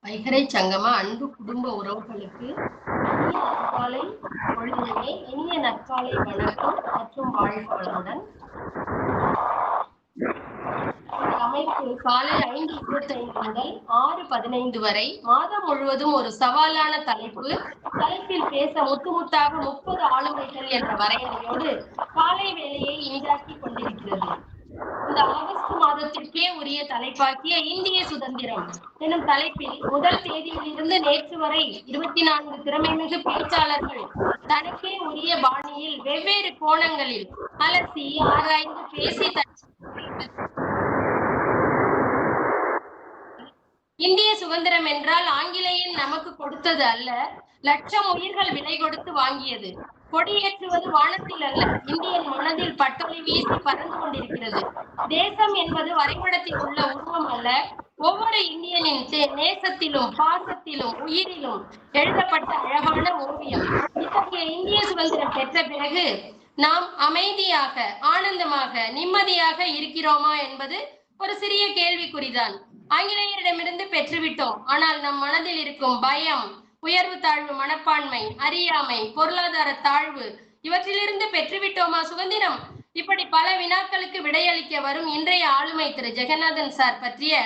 வைகறை சங்கம அன்பு குடும்ப உறவுகளுக்கு இனிய நற்காலை பொழுதிலே இனிய நற்காலை வணக்கம் மற்றும் வாழ்க வளமுடன். இந்த அமைப்பு காலை 5:25 முதல் 6:15 வரை மாதம் முழுவதும் ஒரு சவாலான தலைப்பில் பேச முத்துமுத்தாக 30 ஆளுமைகள் என்ற வரையறையோடு காலை வேளையை இனிதாக்கி கொண்டிருக்கிறது. இந்த ஆகஸ்ட் மாதத்திற்கே உரிய தலைப்பாக்கிய இந்திய சுதந்திரம் எனும் தலைப்பில் முதல் தேதியிலிருந்து நேற்று வரை 24 திறமைமிகு பேச்சாளர்கள் தனக்கே உரிய பாணியில் வெவ்வேறு கோணங்களில் அலசி ஆராய்ந்து பேசி இந்திய சுதந்திரம் என்றால் ஆங்கிலேயன் நமக்கு கொடுத்தது அல்ல, லட்சம் உயிர்கள் விலை கொடுத்து வாங்கியது. கொடியேற்றுவது வானத்தில் அல்ல, இந்தியன் மனதில் பட்டொலி வீசி பறந்து கொண்டிருக்கிறது. தேசம் என்பது வரைபடத்தில் உள்ள உருவம் அல்ல, ஒவ்வொரு இந்தியனின் நேசத்திலும் பாசத்திலும் உயிரிலும் எழுதப்பட்ட அழகான ஓவியம். இத்தகைய இந்திய சுதந்திரம் பெற்ற பிறகு நாம் அமைதியாக, ஆனந்தமாக, நிம்மதியாக இருக்கிறோமா என்பது ஒரு சிறிய கேள்விக்குறிதான். ஆங்கிலேயரிடமிருந்து பெற்றுவிட்டோம், ஆனால் நம் மனதில் இருக்கும் பயம், உயர்வு தாழ்வு மனப்பான்மை, அறியாமை, பொருளாதார தாழ்வு இவற்றிலிருந்து பெற்றுவிட்டோமா சுதந்திரம்? இப்படி பல வினாக்களுக்கு விடையளிக்க வரும் இன்றைய ஆளுமை திரு ஜெகநாதன் சார் பற்றிய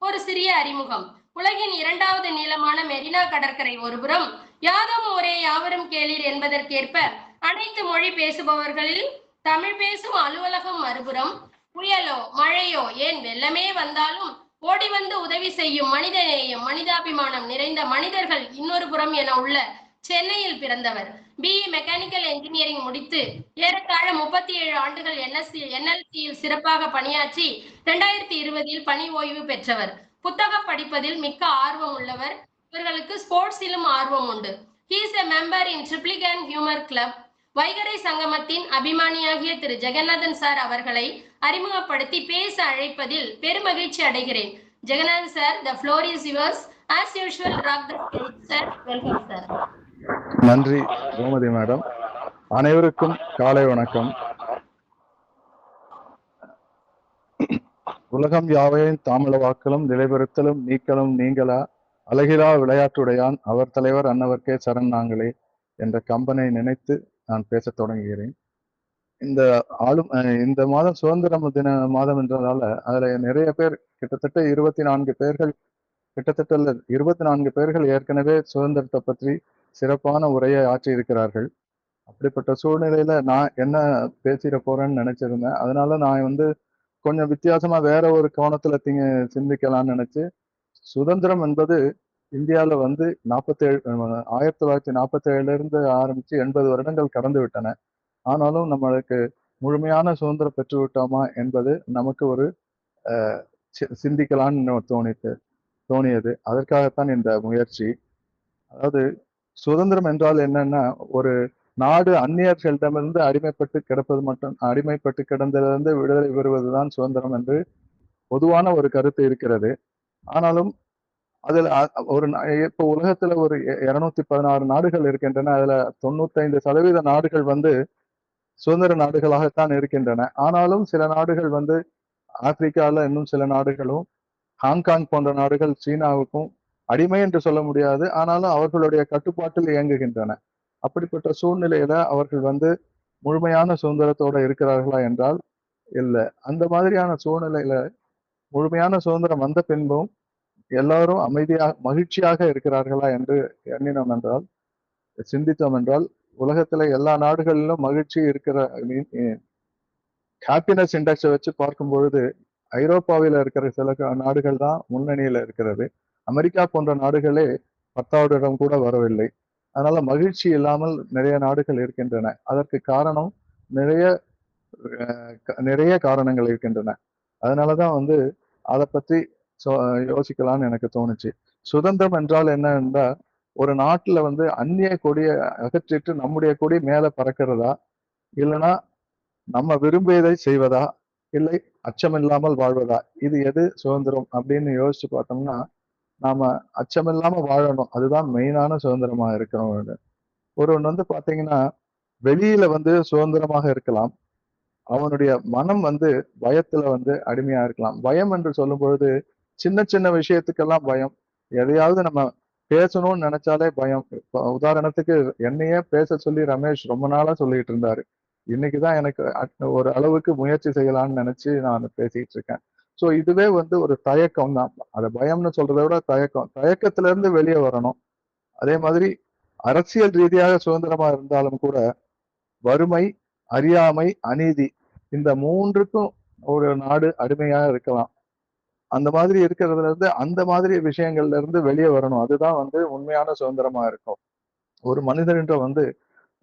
ஒரு சிறிய அறிமுகம். உலகின் 2வது நீளமான மெரினா கடற்கரை ஒருபுறம், யாதும் ஊரே யாவரும் கேளீர் என்பதற்கேற்ப அனைத்து மொழி பேசுபவர்களில் தமிழ் பேசும் அலுவலகம் மறுபுறம், புயலோ மழையோ ஏன் வெள்ளமே வந்தாலும் ஓடி வந்து உதவி செய்யும் மனிதநேயம், மனிதாபிமானம் நிறைந்த மனிதர்கள் இன்னொரு புறம் என உள்ள சென்னையில் பிறந்தவர். BE மெக்கானிக்கல் என்ஜினியரிங் முடித்து ஏறத்தாழ 37 ஆண்டுகள் NLC-யில் சிறப்பாக பணியாற்றி 2020 பணி ஓய்வு பெற்றவர். புத்தகம் படிப்பதில் மிக்க ஆர்வம் உள்ளவர். இவர்களுக்கு ஸ்போர்ட்ஸிலும் ஆர்வம் உண்டு. He is a member in Triplicane Humor Club. வைகறை சங்கமத்தின் அபிமானியாகிய திரு ஜெகநாதன் சார் அவர்களை அறிமுகப்படுத்தி பேச அழைப்பதில் பெருமகிழ்ச்சி அடைகிறேன். Jeganathan sir, the floor is yours. As usual, rock the stage, sir. Welcome, sir. நன்றி கோமதி மேடம். அனைவருக்கும் காலை வணக்கம். உலகம் யாவையும் தாமலவாக்கலும் நிலைபெறுத்தலும் நீக்கலும் நீங்களா அழகிலா விளையாட்டுடையான் அவர் தலைவர் அன்னவர்க்கே சரண் நாங்களே என்ற கம்பனை நினைத்து நான் பேச தொடங்குகிறேன். இந்த மாதம் சுதந்திர தின மாதம் என்றதால அதுல நிறைய பேர் கிட்டத்தட்ட 24 பேர்கள் ஏற்கனவே சுதந்திரத்தை பற்றி சிறப்பான உரையை ஆற்றி இருக்கிறார்கள். அப்படிப்பட்ட சூழ்நிலையில நான் என்ன பேசிட போறேன்னு நினைச்சிருந்தேன். அதனால நான் கொஞ்சம் வித்தியாசமா வேற ஒரு கோணத்துல சிந்திக்கலாம்னு நினைச்சு, சுதந்திரம் என்பது இந்தியாவில 1947 இருந்து ஆரம்பிச்சு 80 வருடங்கள் கடந்து விட்டன. ஆனாலும் நம்மளுக்கு முழுமையான சுதந்திரம் பெற்று விட்டோமா என்பது நமக்கு ஒரு சிந்திக்கலான்னு தோணியது. அதற்காகத்தான் இந்த முயற்சி. அதாவது சுதந்திரம் என்றால் என்னன்னா, ஒரு நாடு அந்நியர்களிடமிருந்து அடிமைப்பட்டு கிடந்ததிலிருந்து விடுதலை பெறுவதுதான் சுதந்திரம் என்று பொதுவான ஒரு கருத்து இருக்கிறது. ஆனாலும் அதுல இப்ப உலகத்துல ஒரு 216 நாடுகள் இருக்கின்றன. அதுல 95% நாடுகள் சுதந்திர நாடுகளாகத்தான் இருக்கின்றன. ஆனாலும் சில நாடுகள் ஆப்பிரிக்கால இன்னும் சில நாடுகளும், ஹாங்காங் போன்ற நாடுகள் சீனாவுக்கும் அடிமை என்று சொல்ல முடியாது, ஆனாலும் அவர்களுடைய கட்டுப்பாட்டில் இயங்குகின்றன. அப்படிப்பட்ட சூழ்நிலையில அவர்கள் முழுமையான சுதந்திரத்தோட இருக்கிறார்களா என்றால் இல்லை. அந்த மாதிரியான சூழ்நிலையில முழுமையான சுதந்திரம் வந்த பின்பும் எல்லாரும் மகிழ்ச்சியாக இருக்கிறார்களா என்று சிந்தித்தோம் என்றால், உலகத்துல எல்லா நாடுகளிலும் மகிழ்ச்சி இருக்கிற ஹாப்பினஸ் இண்டெக்ஸை வச்சு பார்க்கும் பொழுது ஐரோப்பாவில இருக்கிற சில நாடுகள் தான் முன்னணியில இருக்கிறது. அமெரிக்கா போன்ற நாடுகளே 10வது இடம் கூட வரவில்லை. அதனால மகிழ்ச்சி இல்லாமல் நிறைய நாடுகள் இருக்கின்றன. அதற்கு காரணம் நிறைய காரணங்கள் இருக்கின்றன. அதனாலதான் அதை பத்தி யோசிக்கலாம்னு எனக்கு தோணுச்சு. சுதந்திரம் என்றால் என்ன என்றால், ஒரு நாட்டுல அந்நிய கொடியை அகற்றிட்டு நம்முடைய கொடி மேல பறக்கிறதா, இல்லைன்னா நம்ம விரும்பியதை செய்வதா, இல்லை அச்சமில்லாமல் வாழ்வதா, இது எது சுதந்திரம் அப்படின்னு யோசிச்சு பார்த்தோம்னா, நாம அச்சமில்லாம வாழணும். அதுதான் மெயினான சுதந்திரமா இருக்கிறோம். ஒருவன் பாத்தீங்கன்னா வெளியில சுதந்திரமாக இருக்கலாம், அவனுடைய மனம் பயத்துல அடிமையா இருக்கலாம். பயம் என்று சொல்லும் பொழுது சின்ன சின்ன விஷயத்துக்கெல்லாம் பயம். எதையாவது நம்ம பேசணும்னு நினைச்சாலே பயம். இப்ப உதாரணத்துக்கு என்னையே பேச சொல்லி ரமேஷ் ரொம்ப நாளா சொல்லிட்டு இருந்தாரு. இன்னைக்குதான் எனக்கு ஒரு அளவுக்கு முயற்சி செய்யலாம்னு நினைச்சு நான் பேசிட்டு இருக்கேன். சோ இதுவே வந்து ஒரு தயக்கம் தான். அதை பயம்னு சொல்றதை விட தயக்கம். தயக்கத்துல இருந்து வெளியே வரணும். அதே மாதிரி அரசியல் ரீதியாக சுதந்திரமா இருந்தாலும் கூட வறுமை, அறியாமை, அநீதி இந்த மூன்றுக்கும் ஒரு நாடு அடிமையா இருக்கலாம். அந்த மாதிரி இருக்கிறதுல இருந்து அந்த மாதிரி விஷயங்கள்ல இருந்து வெளியே வரணும். அதுதான் வந்து உண்மையான சுதந்திரமா இருக்கும். ஒரு மனிதன்கிட்ட வந்து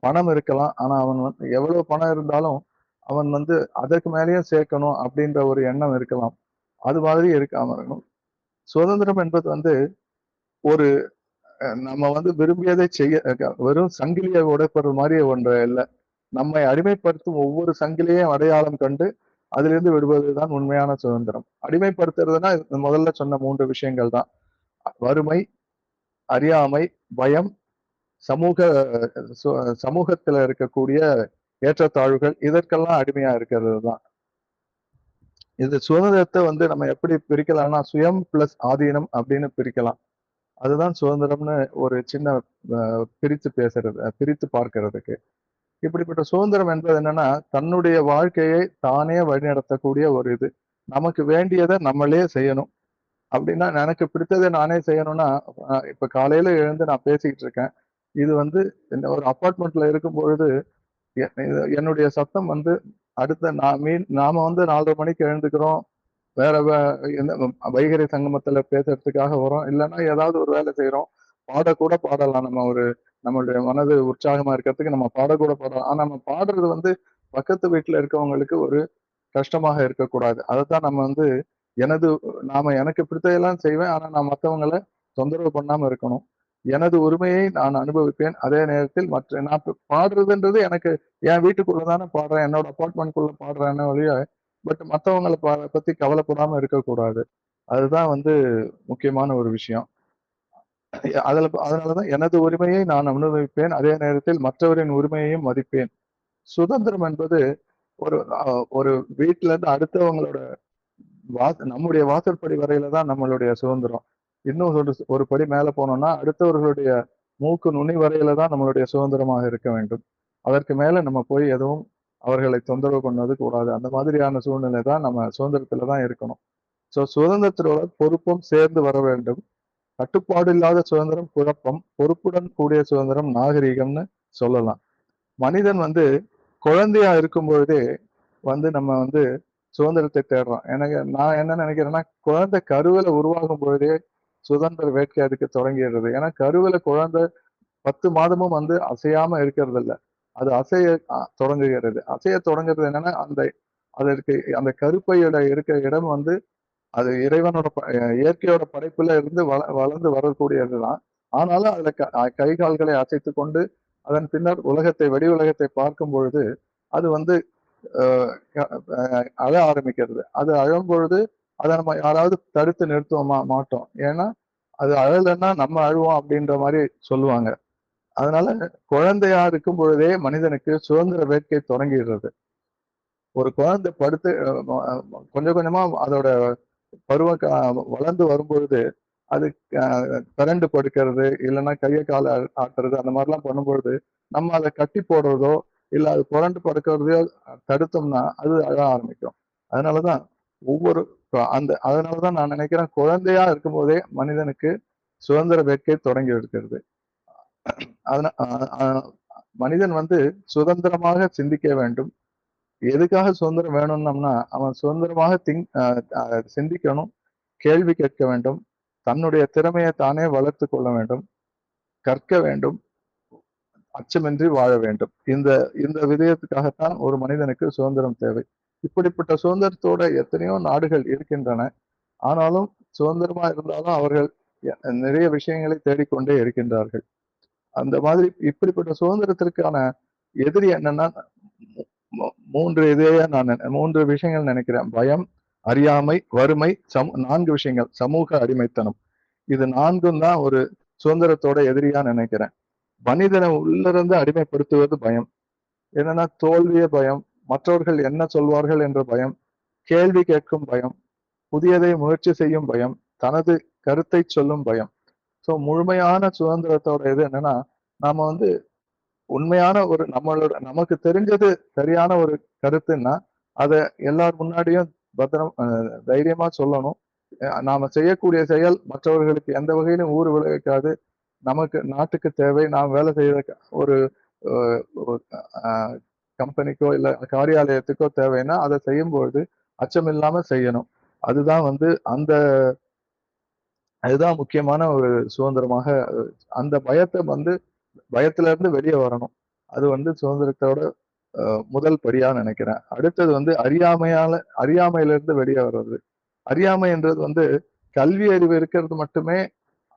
பணம் இருக்கலாம். ஆனா அவன் வந்து எவ்வளவு பணம் இருந்தாலும் அவன் வந்து அதற்கு மேலேயும் சேர்க்கணும் அப்படின்ற ஒரு எண்ணம் இருக்கலாம். அது மாதிரி இருக்காம இருக்கணும். சுதந்திரம் என்பது வந்து ஒரு நம்ம வந்து விரும்பியதை செய்ய வெறும் சங்கிலியை உடைப்பது மாதிரி ஒன்று இல்ல. நம்மை அடிமைப்படுத்தும் ஒவ்வொரு சங்கிலியையும் அடையாளம் கண்டு அதிலிருந்து விடுவதுதான் உண்மையான சுதந்திரம். அடிமைப்படுத்துறதுன்னா முதல்ல சொன்ன 3 விஷயங்கள் தான். வறுமை, அறியாமை, பயம், சமூக சமூகத்துல இருக்கக்கூடிய ஏற்றத்தாழ்வுகள் இதற்கெல்லாம் அடிமையா இருக்கிறது தான். இது சுதந்திரத்தை வந்து நம்ம எப்படி பிரிக்கலாம்னா சுயம் பிளஸ் ஆதீனம் அப்படின்னு பிரிக்கலாம். அதுதான் சுதந்திரம்னு ஒரு சின்ன பிரித்து பார்க்கிறதுக்கு. இப்படிப்பட்ட சுதந்திரம் என்பது என்னன்னா தன்னுடைய வாழ்க்கையை தானே வழிநடத்தக்கூடிய ஒரு இது. நமக்கு வேண்டியதை நம்மளே செய்யணும். அப்படின்னா எனக்கு பிடித்ததை நானே செய்யணும்னா இப்ப காலையில எழுந்து நான் பேசிக்கிட்டு இருக்கேன். இது வந்து ஒரு அபார்ட்மெண்ட்ல இருக்கும் பொழுது என்னுடைய சத்தம் வந்து அடுத்த நாம வந்து 4:30 மணிக்கு எழுந்துக்கிறோம். வேற வைகறை சங்கமத்துல பேசுறதுக்காக வரோம். இல்லைன்னா ஏதாவது ஒரு வேலை செய்யறோம். பாடக்கூட பாடலாம். நம்மளுடைய மனது உற்சாகமா இருக்கிறதுக்கு நம்ம பாடக்கூட பாடலாம். ஆனா நம்ம பாடுறது வந்து பக்கத்து வீட்டுல இருக்கவங்களுக்கு ஒரு கஷ்டமாக இருக்கக்கூடாது. அதைத்தான் நம்ம வந்து எனக்கு பிடித்ததெல்லாம் செய்வேன். ஆனா நான் மற்றவங்களை தொந்தரவு பண்ணாம இருக்கணும். எனது உரிமையை நான் அனுபவிப்பேன். அதே நேரத்தில் நான் பாடுறதுன்றது எனக்கு என் வீட்டுக்குள்ளதானே பாடுறேன். என்னோட அபார்ட்மெண்ட்குள்ள பாடுறேன்னு ஒழிய பட் மற்றவங்களை பத்தி கவலைப்படாம இருக்கக்கூடாது. அதுதான் வந்து முக்கியமான ஒரு விஷயம். அதனாலதான் எனது உரிமையை நான் அனுபவிப்பேன். அதே நேரத்தில் மற்றவரின் உரிமையையும் மதிப்பேன். சுதந்திரம் என்பது ஒரு வீட்டுல இருந்து அடுத்தவங்களோட நம்முடைய வாசற்படி வரையில தான் நம்மளுடைய சுதந்திரம். இன்னும் ஒரு படி மேல போனோம்னா அடுத்தவர்களுடைய மூக்கு நுனி வரையில தான் நம்மளுடைய சுதந்திரமாக இருக்க வேண்டும். அதற்கு மேல நம்ம போய் எதுவும் அவர்களை தொந்தரவு பண்ணது கூடாது. அந்த மாதிரியான சூழ்நிலை தான் நம்ம சுதந்திரத்துல தான் இருக்கணும். சோ சுதந்திரத்தோட பொறுப்பும் சேர்ந்து வர வேண்டும். கட்டுப்பாடு இல்லாத சுதந்திரம் குழப்பம், பொறுப்புடன் கூடிய சுதந்திரம் நாகரீகம்னு சொல்லலாம். மனிதன் வந்து குழந்தையா இருக்கும் பொழுதே வந்து நம்ம வந்து சுதந்திரத்தை தேடுறோம். நான் என்ன நினைக்கிறேன்னா குழந்தை கருவில உருவாகும் பொழுதே சுதந்திர வேட்கை அதுக்கு தொடங்கிடுறது. ஏன்னா கருவில குழந்தை 10 மாதமும் வந்து அசையாம இருக்கிறது இல்ல. அது அசைய தொடங்குகிறது. அசைய தொடங்குறது என்னன்னா அதற்கு அந்த கருப்பையோட இருக்கிற இடம் வந்து அது இறைவனோட இயற்கையோட படைப்புல இருந்து வளர்ந்து வரக்கூடியதுதான். ஆனாலும் அதுல கை கால்களை அசைத்து கொண்டு அதன் பின்னர் வெடி உலகத்தை பார்க்கும் பொழுது அது வந்து அழ ஆரம்பிக்கிறது. அது அழும் பொழுது அதை நம்ம யாராவது தடுத்து நிறுத்துவோமா மாட்டோம். ஏன்னா அது அழலைன்னா நம்ம அழுவோம் அப்படின்ற மாதிரி சொல்லுவாங்க. அதனால குழந்தையா இருக்கும் பொழுதே மனிதனுக்கு சுதந்திர வேட்கை தொடங்கிடுறது. ஒரு குழந்தை படுத்து கொஞ்சம் கொஞ்சமா அதோட பருவ வளர்ந்து வரும்பொழுது அது பிறண்டு படுக்கிறது இல்லைன்னா கையை காலை ஆட்டுறது அந்த மாதிரிலாம் பண்ணும்பொழுது நம்ம அதை கட்டி போடுறதோ இல்ல அது புரண்டு படுக்கிறதையோ தடுத்தோம்னா அது அழ ஆரம்பிக்கும். அதனாலதான் அதனாலதான் நான் நினைக்கிறேன் குழந்தையா இருக்கும் போதே மனிதனுக்கு சுதந்திர வேட்கை தொடங்கி இருக்கிறது. மனிதன் வந்து சுதந்திரமாக சிந்திக்க வேண்டும். எதுக்காக சுதந்திரம் வேணும்னோம்னா அவன் சுதந்திரமாக சிந்திக்கணும், கேள்வி கேட்க வேண்டும், தன்னுடைய திறமையை தானே வளர்த்து கொள்ள வேண்டும், கற்க வேண்டும், அச்சமின்றி வாழ வேண்டும். இந்த விதயத்துக்காகத்தான் ஒரு மனிதனுக்கு சுதந்திரம் தேவை. இப்படிப்பட்ட சுதந்திரத்தோட எத்தனையோ நாடுகள் இருக்கின்றன. ஆனாலும் சுதந்திரமா இருந்தாலும் அவர்கள் நிறைய விஷயங்களை தேடிக்கொண்டே இருக்கின்றார்கள். அந்த மாதிரி இப்படிப்பட்ட சுதந்திரத்திற்கான எதிரி என்னன்னா 3 விஷயங்கள் நினைக்கிறேன். பயம், அறியாமை, வறுமை, 4 விஷயங்கள். சமூக அடிமைத்தனம். இது 4ம் தான் ஒரு சுதந்திரத்தோட எதிரியா நினைக்கிறேன். மனிதனை உள்ளிருந்து அடிமைப்படுத்துவது பயம். என்னன்னா தோல்விய பயம், மற்றவர்கள் என்ன சொல்வார்கள் என்ற பயம், கேள்வி கேட்கும் பயம், புதியதை முயற்சி செய்யும் பயம், தனது கருத்தை சொல்லும் பயம். ஸோ முழுமையான சுதந்திரத்தோட இது என்னன்னா, நாம வந்து உண்மையான ஒரு நமக்கு தெரிஞ்சது சரியான ஒரு கருத்துன்னா, அத எல்லார் முன்னாடியும் பத்திரம் தைரியமா சொல்லணும். நாம செய்யக்கூடிய செயல் மற்றவர்களுக்கு எந்த வகையிலும் ஊறு விளைவிக்காது. நமக்கு நாட்டுக்கு தேவை. நாம் வேலை செய்யற ஒரு அ ஒரு அ கம்பெனிக்கோ, இல்ல காரியாலயத்துக்கோ தேவைன்னா, அத செய்யும்பொழுது அச்சமில்லாம செய்யணும். அதுதான் வந்து அதுதான் முக்கியமான ஒரு சுதந்திரமாக அந்த பயத்துல இருந்து வெளிய வரணும். அது வந்து சுதந்திரத்தோட முதல் படியா நினைக்கிறேன். அடுத்தது வந்து அறியாமையிலிருந்து வெளிய வர்றது. அறியாமைன்றது வந்து கல்வி அறிவு இருக்கிறது மட்டுமே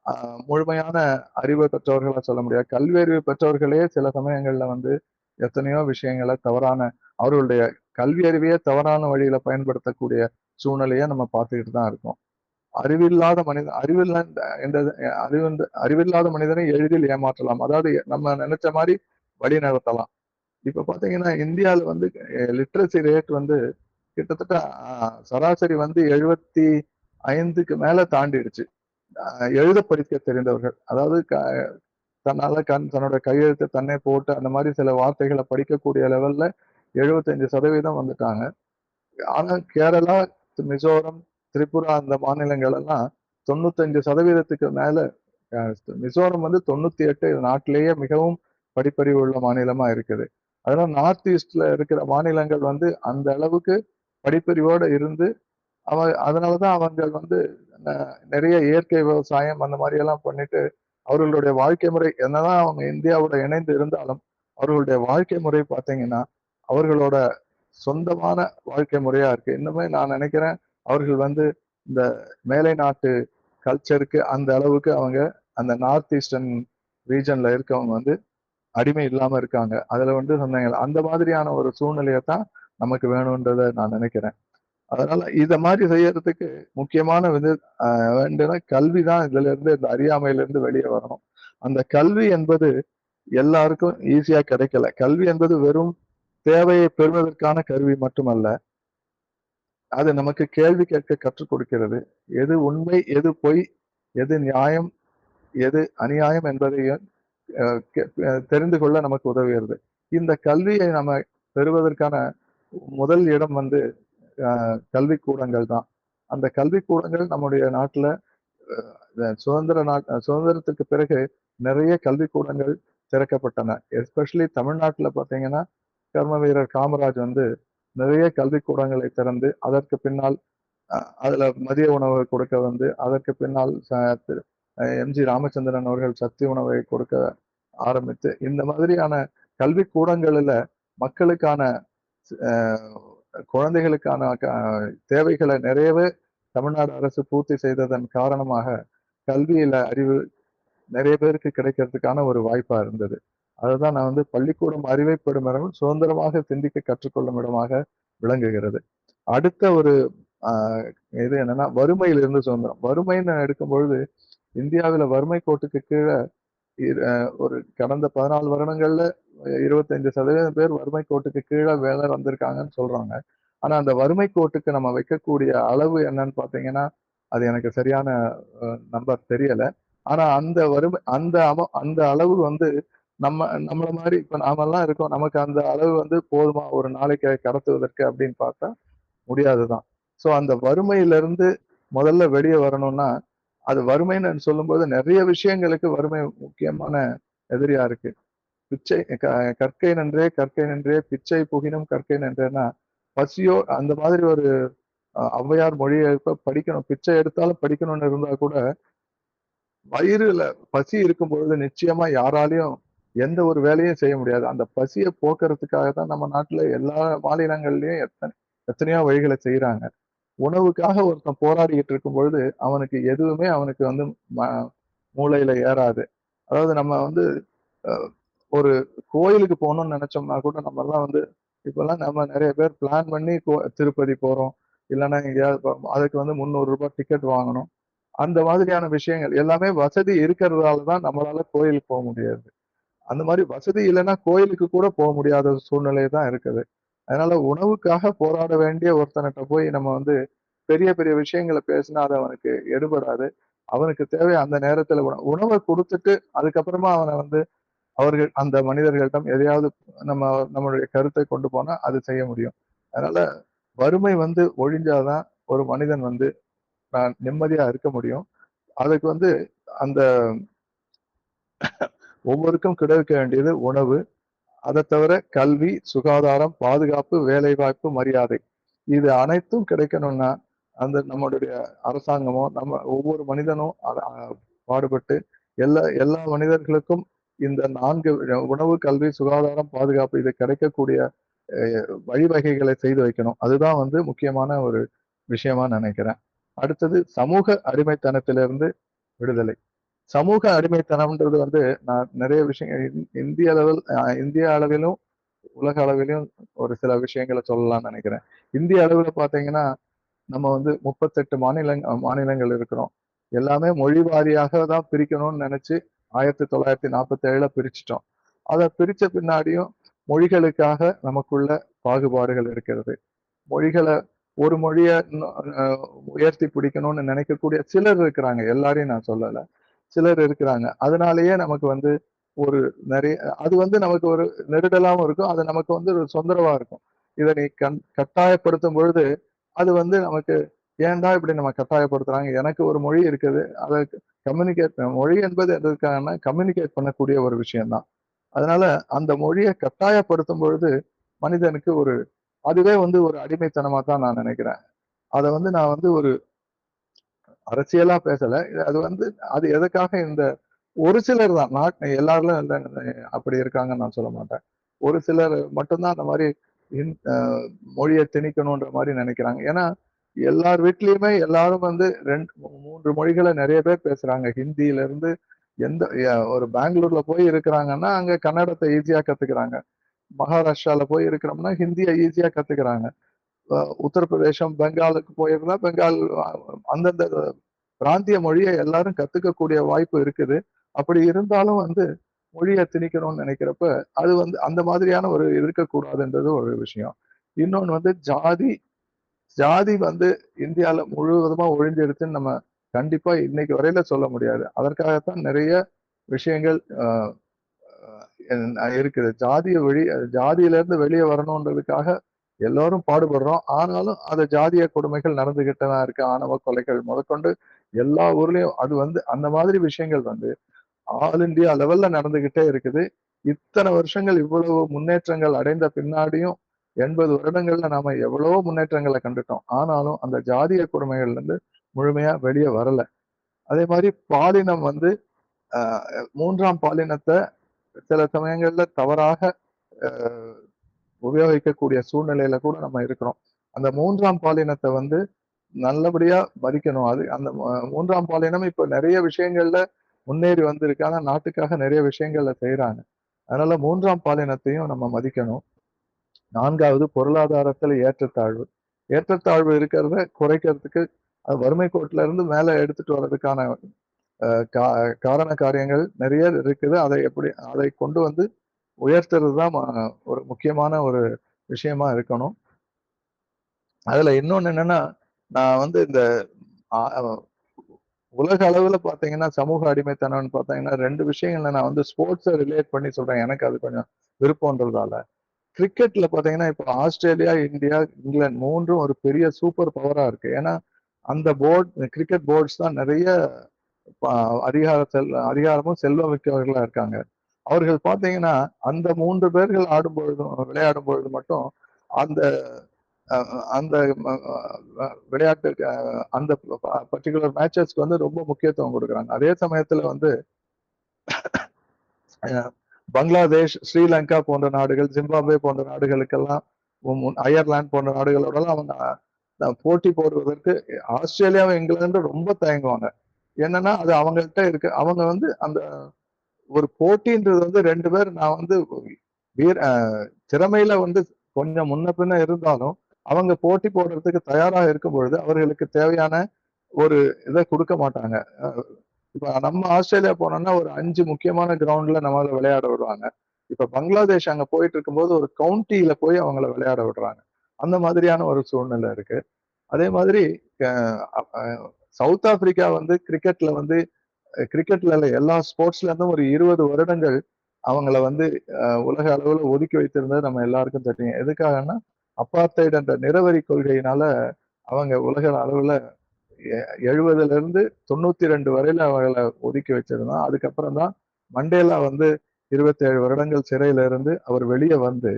அ முழுமையான அறிவு பெற்றவர்களா சொல்ல முடியாது. கல்வி அறிவு பெற்றவர்களே சில சமயங்கள்ல வந்து எத்தனையோ விஷயங்கள அவர்களுடைய கல்வி அறிவையே தவறான வழியில பயன்படுத்தக்கூடிய சூழ்நிலைய நம்ம பார்த்துக்கிட்டு தான் இருக்கோம். அறிவில்லாத மனிதன் அறிவில்ல என்றது அறிவில்லாத மனிதனை எளிதில் ஏமாற்றலாம். அதாவது நம்ம நெனைச்ச மாரி வழி நடத்தலாம். இப்ப பார்த்தீங்கன்னா, இந்தியால வந்து லிட்ரசி ரேட் வந்து கிட்டத்தட்ட சராசரி வந்து 75க்கு மேல தாண்டிடுச்சு. அ எழுத படிக்க தெரிந்தவர்கள். அதாவது தன்னோட கையெழுத்த தன்னே போட்டு அந்த மாரி சில வார்த்தைகள படிக்கக்கூடிய லெவல்ல 75% வந்துட்டாங்க. ஆனா கேரளா, மிசோரம், திரிபுரா அந்த மாநிலங்கள் எல்லாம் 95%க்கு மேல அ மிசோரம் வந்து 98 நாட்டிலேயே மிகவும் படிப்பறிவு உள்ள மாநிலமா இருக்குது. அதனால நார்த் ஈஸ்ட்ல இருக்கிற மாநிலங்கள் வந்து அந்த அளவுக்கு படிப்பறிவோட இருந்து அதனால தான் அவங்க வந்து ந நெறைய இயற்கை விவசாயம் அந்த மாரி எல்லாம் பண்ணிட்டு, அவர்களுடைய வாழ்க்கை முறை என்னதான் அவங்க இந்தியாவோட இணைந்து இருந்தாலும், அவர்களுடைய வாழ்க்கை முறை பார்த்தீங்கன்னா, அவர்களோட சொந்தமான வாழ்க்கை முறையா இருக்கு. இன்னுமே நான் நெனைக்கிறேன், அவர்கள் வந்து இந்த மேலை நாட்டு கல்ச்சருக்கு அந்த அளவுக்கு அவங்க அந்த நார்த் ஈஸ்டர்ன் ரீஜன்ல இருக்கவங்க வந்து அடிமை இல்லாம இருக்காங்க. அதுல வந்து சொன்னீங்கல்ல, அந்த மாதிரியான ஒரு சூழ்நிலைய தான் நமக்கு வேணும்ன்றத நான் நெனைக்கிறேன். அதனால இத மாரி செய்யறதுக்கு முக்கியமான வந்து வேண்டுன கல்வி தான் இதிலிருந்து இந்த அறியாமையிலிருந்து வெளிய வரணும். அந்த கல்வி என்பது எல்லாருக்கும் ஈஸியா கிடைக்கல. கல்வி என்பது வெறும் தேவையை பெறுவதற்கான கருவி மட்டுமல்ல. அது நமக்கு கேள்வி கேட்க கற்றுக் கொடுக்கிறது. எது உண்மை, எது பொய், எது நியாயம், எது அநியாயம் என்பதையும் அ கெ தெரிந்து கொள்ள நமக்கு உதவுகிறது. இந்த கல்வியை நம்ம பெறுவதற்கான முதல் இடம் வந்து கல்விக்கூடங்கள் தான். அந்த கல்விக்கூடங்கள் நம்முடைய நாட்டுல சுதந்திரத்துக்கு பிறகு நிறைய கல்விக்கூடங்கள் திறக்கப்பட்டன. எஸ்பெஷலி தமிழ்நாட்டுல பார்த்தீங்கன்னா, கர்ம வீரர் காமராஜ் வந்து நிறைய கல்விக்கூடங்களை திறந்து, அதற்கு பின்னால் அ அதுல மதிய உணவு கொடுக்க வந்து, அதற்கு பின்னால் திரு எம்.ஜி. ராமச்சந்திரன் அவர்கள் சத்து உணவை கொடுக்க ஆரம்பித்து, இந்த மாதிரியான கல்விக்கூடங்களில மக்களுக்கான அ குழந்தைகளுக்கான தேவைகள நிறையவே தமிழ்நாடு அரசு பூர்த்தி செய்ததன் காரணமாக, கல்வியில அறிவு நெறைய பேருக்கு கிடைக்கிறதுக்கான ஒரு வாய்ப்பா இருந்தது. அதுதான் நான் வந்து பள்ளிக்கூடம் அறிவை பெறும் இடம், சுதந்திரமாக சிந்திக்க கற்றுக்கொள்ளும் இடமாக விளங்குகிறது. அடுத்த ஒரு அ இது என்னன்னா, வறுமையிலிருந்து சுதந்திரம். வறுமைன்னு எடுக்கும்பொழுது, இந்தியாவில வறுமை கோட்டுக்கு கீழ இர் அ ஒரு கடந்த 14 வருடங்கள்ல 25% பேர் வறுமை கோட்டுக்கு கீழ வேலை வந்திருக்காங்கன்னு சொல்றாங்க. ஆனா, அந்த வறுமை கோட்டுக்கு நம்ம வைக்கக்கூடிய அளவு என்னன்னு பார்த்தீங்கன்னா, அது எனக்கு சரியான நம்பர் தெரியல. ஆனா, அந்த அளவு வந்து நம்மள மாரி இப்ப நாமெல்லாம் இருக்கோம். நமக்கு அந்த அளவு வந்து போதுமா? ஒரு நாளைக்கு கடத்துவதற்கு அப்படின்னு பார்த்தா முடியாது தான். ஸோ அந்த வறுமையிலிருந்து முதல்ல வெளிய வரணும்னா, அது வறுமைன்னு சொல்லும்போது நெறைய விஷயங்களுக்கு வறுமை முக்கியமான எதிரியா இருக்கு. பிச்சை க கற்கை நன்றே கற்கை நன்றே பிச்சை புகினும் கற்கை நன்றேன்னா, பசியோ அந்த மாதிரி ஒரு ஔவையார் மொழிய படிக்கணும். பிச்சை எடுத்தாலும் படிக்கணும்னு இருந்தா கூட, வயிறுல பசி இருக்கும்பொழுது நிச்சயமா யாராலயும் எந்த ஒரு வேலையும் செய்ய முடியாது. அந்த பசிய போக்குறதுக்காக தான் நம்ம நாட்டுல எல்லா மாநிலங்கள்லயும் எத்தனையோ வழிகள செய்றாங்க. உணவுக்காக ஒருத்தன் போராடிக்கிட்டு இருக்கும்பொழுது, அவனுக்கு வந்து ம மூளையில ஏறாது. அதாவது நம்ம வந்து அ ஒரு கோயிலுக்கு போணும்னு நெனச்சோம்னா கூட நம்மலாம் வந்து இப்பலாம் நம்ம நெறைய பேர் பிளான் பண்ணி திருப்பதி போறோம். இல்லன்னா எங்கேயாவது அதுக்கு வந்து ரூ. 300 டிக்கெட் வாங்கணும். அந்த மாதிரியான விஷயங்கள் எல்லாமே வசதி இருக்கிறதால தான் நம்மளால கோயிலுக்கு போ முடியாது. அந்த மாரி வசதி இல்லன்னா கோயிலுக்கு கூட போ முடியாத சூழ்நிலை தான் இருக்குது. அதனால உணவுக்காக போராட வேண்டிய ஒருத்தன்ட்ட போய் நம்ம வந்து பெரிய பெரிய விஷயங்கள பேசினா அது அவனுக்கு எடுபடாது. அவனுக்கு தேவை அந்த நேரத்துல உணவை கொடுத்துட்டு அதுக்கப்புறமா அவனை வந்து அவர்கள் அந்த மனிதர்களிடம் எதையாவது நம்மளுடைய கருத்தை கொண்டு போனா அது செய்ய முடியும். அதனால வறுமை வந்து ஒழிஞ்சாதான் ஒரு மனிதன் வந்து நான் நிம்மதியா இருக்க முடியும். அதுக்கு வந்து அந்த ஒவ்வொருக்கும் கிடைக்க வேண்டியது உணவு, அதை தவிர கல்வி, சுகாதாரம், பாதுகாப்பு, வேலைவாய்ப்பு, மரியாதை. இது அனைத்தும் கிடைக்கணும்னா அந்த நம்மளுடைய அரசாங்கமோ நம்ம ஒவ்வொரு மனிதனும் பாடுபட்டு எல்லா எல்லா மனிதர்களுக்கும் இந்த 4 உணவு, கல்வி, சுகாதாரம், பாதுகாப்பு இது கிடைக்கக்கூடிய வழிவகைகளை செய்து வைக்கணும். அதுதான் வந்து முக்கியமான ஒரு விஷயமா நினைக்கிறேன். அடுத்தது சமூக அடிமைத்தனத்திலிருந்து விடுதலை. சமூக அடிமைத்தனம்ன்றது வந்து நான் நிறைய விஷயங்கள் இந்திய அளவிலும் உலக அளவிலும் ஒரு சில விஷயங்களை சொல்லலாம்னு நினைக்கிறேன். இந்திய அளவுல பாத்தீங்கன்னா நம்ம வந்து 38 மாநிலங்கள் இருக்கிறோம். எல்லாமே மொழி வாரியாக தான் பிரிக்கணும்னு நினைச்சு 1947ல பிரிச்சுட்டோம். அதை பிரிச்ச பின்னாடியும் மொழிகளுக்காக நமக்குள்ள பாகுபாடுகள் இருக்கிறது. மொழிகளை ஒரு மொழிய உயர்த்தி பிடிக்கணும்னு நினைக்கக்கூடிய சிலர் இருக்கிறாங்க. எல்லாரையும் நான் சொல்லல. சிலர் இருக்கிறாங்க. அதனாலேயே நமக்கு வந்து ஒரு நிறைய அது வந்து நமக்கு ஒரு நெருடலாவும் இருக்கும். அது நமக்கு வந்து ஒரு தொந்தரவா இருக்கும். இதை நீ கட்டாயப்படுத்தும் பொழுது அது வந்து நமக்கு ஏன்டா இப்படி நம்ம கட்டாயப்படுத்துறாங்க? எனக்கு ஒரு மொழி இருக்குது. அதை மொழி என்பது எதற்காகன்னா கம்யூனிகேட் பண்ணக்கூடிய ஒரு விஷயம் தான். அதனால அந்த மொழியை கட்டாயப்படுத்தும் பொழுது மனிதனுக்கு அதுவே வந்து ஒரு அடிமைத்தனமா தான் நான் நினைக்கிறேன். அதை வந்து நான் வந்து ஒரு அரசியலா பேசல. அது வந்து அது எதுக்காக இந்த ஒரு சிலர் தான் எல்லாரும் அப்படி இருக்காங்கன்னு நான் சொல்ல மாட்டேன். ஒரு சிலர் மட்டும்தான் அந்த மாதிரி மொழியை திணிக்கணும்ன்ற மாதிரி நினைக்கிறாங்க. ஏன்னா எல்லார் வீட்லயுமே எல்லாரும் வந்து 3 மொழிகளை நிறைய பேர் பேசுறாங்க. ஹிந்தியில இருந்து ஒரு பெங்களூர்ல போய் இருக்கிறாங்கன்னா அங்க கன்னடத்தை ஈஸியா கத்துக்கிறாங்க. மகாராஷ்டிரால போய் இருக்கிறோம்னா ஹிந்தியை ஈஸியா கத்துக்கிறாங்க. உத்தரப்பிரதேசம், பெங்காலுக்கு போயிருந்தா பெங்கால் அந்தந்த பிராந்திய மொழியை எல்லாரும் கத்துக்கக்கூடிய வாய்ப்பு இருக்குது. அப்படி இருந்தாலும் வந்து மொழியை திணிக்கணும்னு நினைக்கிறப்ப அது வந்து அந்த மாதிரியான ஒரு இருக்கக்கூடாதுன்றது ஒரு விஷயம். இன்னொன்னு வந்து ஜாதி வந்து இந்தியால முழுவதுமா ஒழிஞ்சிருச்சுன்னு நம்ம கண்டிப்பா இன்னைக்கு வரையில சொல்ல முடியாது. அதற்காகத்தான் நிறைய விஷயங்கள் இருக்குது. ஜாதியில இருந்து வெளியே வரணும்ன்றதுக்காக எல்லாரும் பாடுபடுறோம். ஆனாலும் அது ஜாதிய கொடுமைகள் நடந்துகிட்டு தான் இருக்கு. ஆணவ கொலைகள் முதற்கொண்டு எல்லா ஊர்லயும் அது வந்து அந்த மாதிரி விஷயங்கள் வந்து ஆல் இந்தியா லெவல்ல நடந்துகிட்டே இருக்குது. இத்தனை வருஷங்கள் இவ்வளவு முன்னேற்றங்கள் அடைந்த பின்னாடியும் 80 வருடங்கள்ல நாம எவ்வளவோ முன்னேற்றங்களை கண்டுட்டோம். ஆனாலும் அந்த ஜாதிய கொடுமைகள்ல இருந்து முழுமையா வெளியே வரல. அதே மாதிரி பாலினம் வந்து 3ஆம் பாலினத்தை சில சமயங்கள்ல தவறாக உபயோகிக்கக்கூடிய சூழ்நிலையில கூட நம்ம இருக்கிறோம். அந்த 3ஆம் பாலினத்தை வந்து நல்லபடியா மதிக்கணும். அது அந்த 3ஆம் பாலினம் இப்ப நிறைய விஷயங்கள்ல முன்னேறி வந்திருக்காங்க. நாட்டுக்காக நிறைய விஷயங்கள்ல செய்யறாங்க. அதனால 3ஆம் பாலினத்தையும் நம்ம மதிக்கணும். 4வது பொருளாதாரத்துல ஏற்றத்தாழ்வு. ஏற்றத்தாழ்வு இருக்கிறத குறைக்கிறதுக்கு வறுமை கோட்டுல இருந்து மேல எடுத்துட்டு வர்றதுக்கான காரண காரியங்கள் நிறைய இருக்குது. அதை கொண்டு வந்து உயர்த்துறது தான் ஒரு முக்கியமான ஒரு விஷயமா இருக்கணும். அதுல இன்னொன்னு என்னன்னா நான் வந்து இந்த உலக அளவுல பாத்தீங்கன்னா சமூக அடிமைத்தனம்னு பாத்தீங்கன்னா 2 விஷயங்கள்ல நான் வந்து ஸ்போர்ட்ஸை ரிலேட் பண்ணி சொல்றேன். எனக்கு அது கொஞ்சம் விருப்பம்ன்றதால கிரிக்கெட்ல பாத்தீங்கன்னா இப்ப ஆஸ்திரேலியா, இந்தியா, இங்கிலாந்து 3ம் ஒரு பெரிய சூப்பர் பவரா இருக்கு. ஏன்னா அந்த கிரிக்கெட் போர்ட்ஸ் தான் நிறைய அதிகாரமும் செல்வம் மிக்கவர்களா இருக்காங்க. அவர்கள் பாத்தீங்கன்னா அந்த 3 பேர்கள் விளையாடும் பொழுது மட்டும் அந்த அந்த விளையாட்டு அந்த பர்டிகுலர் மேட்சஸ்க்கு வந்து ரொம்ப முக்கியத்துவம் கொடுக்குறாங்க. அதே சமயத்துல வந்து பங்களாதேஷ், ஸ்ரீலங்கா போன்ற நாடுகள், ஜிம்பாப்வே போன்ற நாடுகளுக்கெல்லாம் அயர்லாந்து போன்ற நாடுகளோடலாம் அவங்க போட்டி போடுவதற்கு ஆஸ்திரேலியாவும் இங்கிலாந்து ரொம்ப தயங்குவாங்க. என்னன்னா அது அவங்கள்ட்ட இருக்கு. அவங்க வந்து அந்த ஒரு போட்டின்றது வந்து 2 பேர் நான் வந்து திறமையில வந்து கொஞ்சம் முன்ன பின்ன இருந்தாலும் அவங்க போட்டி போடுறதுக்கு தயாரா இருக்கும் பொழுது அவர்களுக்கு தேவையான ஒரு இதை கொடுக்க மாட்டாங்க. இப்ப நம்ம ஆஸ்திரேலியா போனோம்னா ஒரு 5 முக்கியமான கிரவுண்ட்ல நம்மளால விளையாட விடுவாங்க. இப்ப பங்களாதேஷ் அங்க போயிட்டு இருக்கும்போது ஒரு கவுண்டியில போய் அவங்கள விளையாட விடுறாங்க. அந்த மாதிரியான ஒரு சூழ்நிலை இருக்கு. அதே மாதிரி சவுத் ஆப்பிரிக்கா வந்து கிரிக்கெட்ல எல்லா ஸ்போர்ட்ஸ்ல இருந்தும் ஒரு 20 வருடங்கள் அவங்கள வந்து உலக அளவுல ஒதுக்கி வைத்திருந்தது நம்ம எல்லாருக்கும் தெரியும். எதுக்காகன்னா அப்பார்த்தைடு என்ற நிறவரி கொள்கையினால அவங்க உலக அளவுல 70ல இருந்து 92 வரையில அவங்களை ஒதுக்கி வச்சிருந்தோம். அதுக்கப்புறம் தான் மண்டேலா வந்து 27 வருடங்கள் சிறையில இருந்து அவர் வெளியே வந்து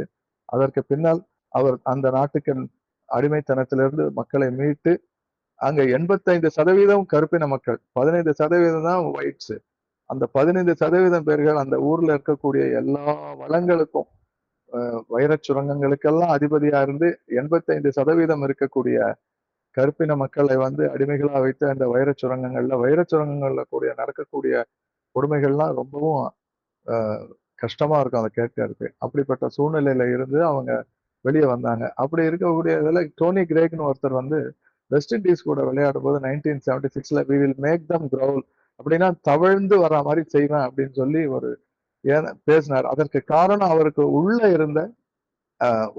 அதற்கு பின்னால் அவர் அந்த நாட்டுக்கு அடிமைத்தனத்திலிருந்து மக்களை மீட்டு அங்க 85% கருப்பின மக்கள், 15% தான் ஒயிட்ஸ். அந்த 15% பேர்கள் அந்த ஊர்ல இருக்கக்கூடிய எல்லா வளங்களுக்கும் வைரச் சுரங்கங்களுக்கெல்லாம் அதிபதியா இருந்து 85% இருக்கக்கூடிய கருப்பின மக்களை வந்து அடிமைகளா வைத்து அந்த வைரச் சுரங்கங்கள்ல நடக்கக்கூடிய கொடுமைகள்லாம் ரொம்பவும் கஷ்டமா இருக்கும் அதை கேட்கறதுக்கு. அப்படிப்பட்ட சூழ்நிலையில இருந்து அவங்க வெளியே வந்தாங்க. அப்படி இருக்கக்கூடிய இதுல டோனி கிரேக்னு ஒருத்தர் வந்து வெஸ்ட் இண்டீஸ் கூட விளையாடும் போது 1976ல வி வில் மேக் தம் கிரௌல் அப்படின்னா தவழ்ந்து வர மாதிரி செய்வேன் அப்படின்னு சொல்லி ஒரு பேசினார். அதற்கு காரணம் அவருக்கு உள்ள இருந்த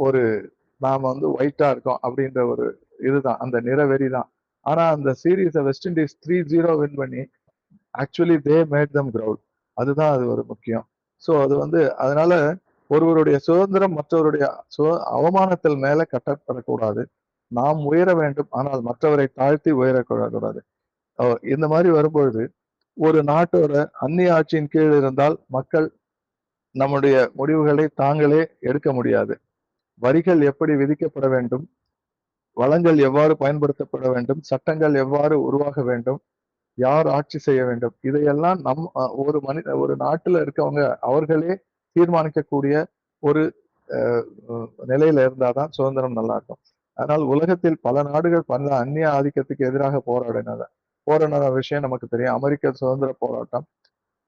ஒரு நாம வந்து ஒயிட்டா இருக்கோம் அப்படின்ற ஒரு இதுதான், அந்த நிறவெறி தான். ஆனா அந்த சீரீஸை வெஸ்ட் இண்டீஸ் 3-0 வின் பண்ணி actually they made them crowd. அதுதான் அது ஒரு முக்கியம். ஸோ அது வந்து அதனால ஒருவருடைய சுதந்திரம் மற்றவருடைய அவமானத்தில் மேல கட்டப்படக்கூடாது. நாம் உயர வேண்டும், ஆனால் மற்றவரை தாழ்த்தி உயரக்கூடாது. இந்த மாதிரி வரும்பொழுது ஒரு நாட்டோட அந்நிய ஆட்சியின் கீழ் இருந்தால் மக்கள் நம்முடைய முடிவுகளை தாங்களே எடுக்க முடியாது. வரிகள் எப்படி விதிக்கப்பட வேண்டும், வளங்கள் எவ்வாறு பயன்படுத்தப்பட வேண்டும், சட்டங்கள் எவ்வாறு உருவாக வேண்டும், யார் ஆட்சி செய்ய வேண்டும், இதையெல்லாம் ஒரு நாட்டுல இருக்கவங்க அவர்களே தீர்மானிக்கக்கூடிய ஒரு நிலையில இருந்தாதான் சுதந்திரம் நல்லா இருக்கும். ஆனால் உலகத்தில் பல நாடுகள் பல அந்நிய ஆதிக்கத்துக்கு எதிராக போராடின விஷயம் நமக்கு தெரியும். அமெரிக்க சுதந்திர போராட்டம்.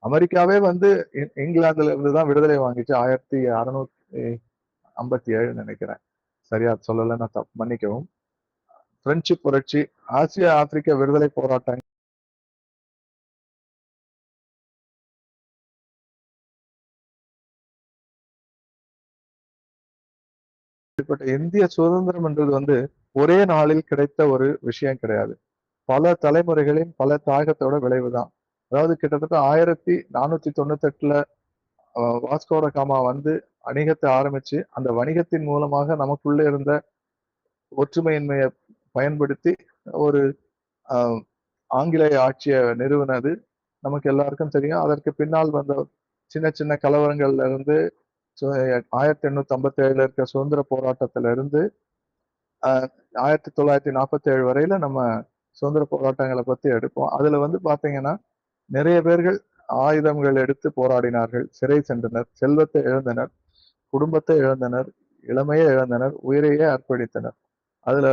அமெரிக்காவே வந்து இங்கிலாந்துல இருந்துதான் விடுதலை வாங்கிச்சு 1657 நினைக்கிறேன். சரியா சொல்லலைன்னா மன்னிக்கவும். பிரெஞ்சு புரட்சி, ஆசிய ஆப்பிரிக்க விடுதலை போராட்டம் இந்திய சுதந்திரம் என்றது வந்து ஒரே நாளில் கிடைத்த ஒரு விஷயம் கிடையாது. பல தலைமுறைகளின் பல தாகத்தோட விளைவுதான். அதாவது கிட்டத்தட்ட 1498ல வாஸ்கோட காமா வந்து வணிகத்தை ஆரம்பிச்சு அந்த வணிகத்தின் மூலமாக நமக்குள்ள இருந்த ஒற்றுமையின்மையை பயன்படுத்தி ஒரு ஆங்கிலேய ஆட்சியை நிறுவனது நமக்கு எல்லாருக்கும் தெரியும். அதற்கு பின்னால் வந்த சின்ன சின்ன கலவரங்கள்ல இருந்து 1857ல இருக்க சுதந்திர போராட்டத்தில இருந்து 1947 வரையில நம்ம சுதந்திர போராட்டங்களை பத்தி எடுப்போம். அதுல வந்து பாத்தீங்கன்னா நிறைய பேர்கள் ஆயுதங்கள் எடுத்து போராடினார்கள், சிறை சென்றனர், செல்வத்தை இழந்தனர், குடும்பத்தை இழந்தனர், இளமையை இழந்தனர், உயிரையே அர்ப்பணித்தனர். அதுல